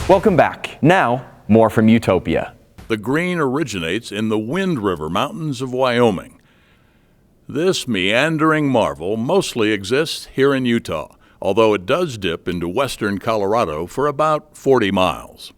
Welcome back. Now, more from Utopia. The green originates in the Wind River Mountains of Wyoming. This meandering marvel mostly exists here in Utah, although it does dip into western Colorado for about 40 miles.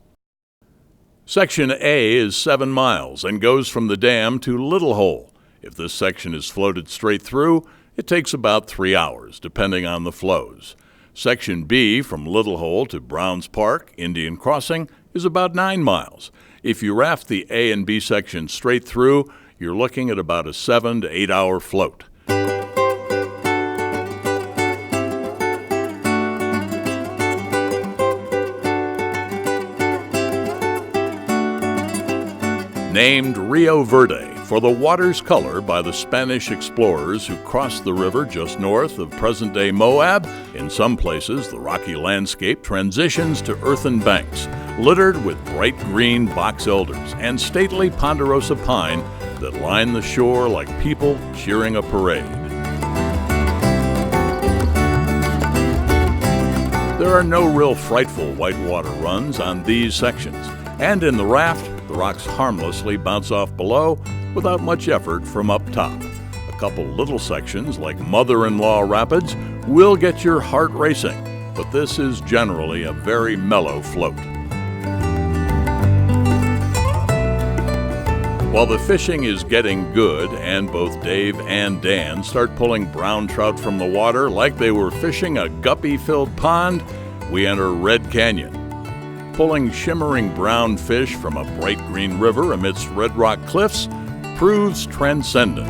Section A is 7 miles and goes from the dam to Little Hole. If this section is floated straight through, it takes about 3 hours, depending on the flows. Section B, from Little Hole to Browns Park, Indian Crossing, is about 9 miles. If you raft the A and B sections straight through, you're looking at about a 7 to 8 hour float. Named Rio Verde for the water's color by the Spanish explorers who crossed the river just north of present-day Moab, in some places the rocky landscape transitions to earthen banks, littered with bright green box elders and stately ponderosa pine that line the shore like people cheering a parade. There are no real frightful whitewater runs on these sections, and in the raft, the rocks harmlessly bounce off below without much effort from up top. A couple little sections, like Mother-in-Law Rapids, will get your heart racing, but this is generally a very mellow float. While the fishing is getting good, and both Dave and Dan start pulling brown trout from the water like they were fishing a guppy-filled pond, we enter Red Canyon. Pulling shimmering brown fish from a bright green river amidst red rock cliffs proves transcendent.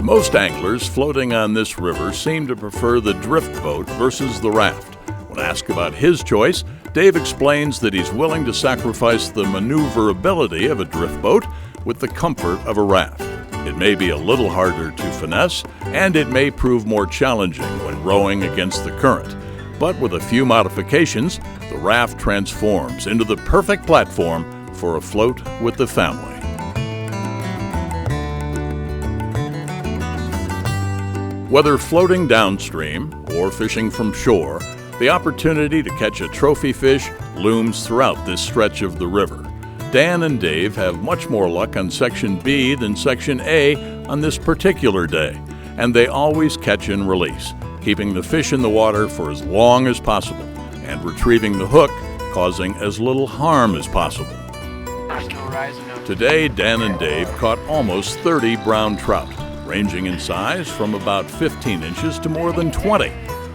Most anglers floating on this river seem to prefer the drift boat versus the raft. When asked about his choice, Dave explains that he's willing to sacrifice the maneuverability of a drift boat with the comfort of a raft. It may be a little harder to finesse, and it may prove more challenging when rowing against the current. But with a few modifications, the raft transforms into the perfect platform for a float with the family. Whether floating downstream or fishing from shore, the opportunity to catch a trophy fish looms throughout this stretch of the river. Dan and Dave have much more luck on Section B than Section A on this particular day, and they always catch and release, keeping the fish in the water for as long as possible and retrieving the hook, causing as little harm as possible. Today, Dan and Dave caught almost 30 brown trout, ranging in size from about 15 inches to more than 20.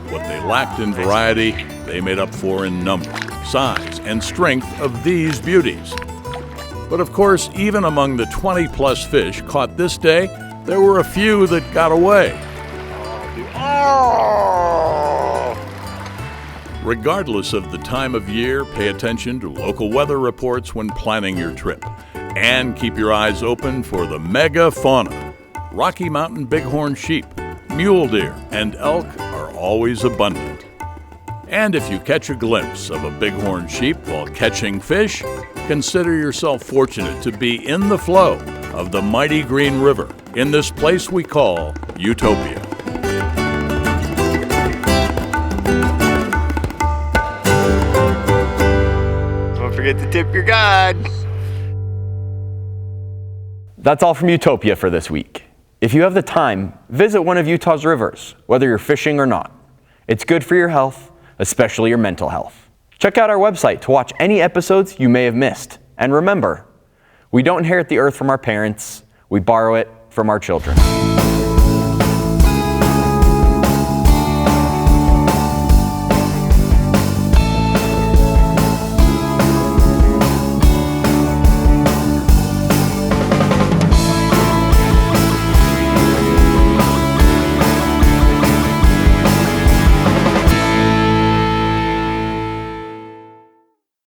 What they lacked in variety, they made up for in number, size, and strength of these beauties. But of course, even among the 20-plus fish caught this day, there were a few that got away. Regardless of the time of year, pay attention to local weather reports when planning your trip. And keep your eyes open for the mega fauna. Rocky Mountain bighorn sheep, mule deer, and elk are always abundant. And if you catch a glimpse of a bighorn sheep while catching fish, consider yourself fortunate to be in the flow of the mighty Green River in this place we call Utopia. Don't forget to tip your guide. That's all from Utopia for this week. If you have the time, visit one of Utah's rivers, whether you're fishing or not. It's good for your health, especially your mental health. Check out our website to watch any episodes you may have missed. And remember, we don't inherit the earth from our parents, we borrow it from our children.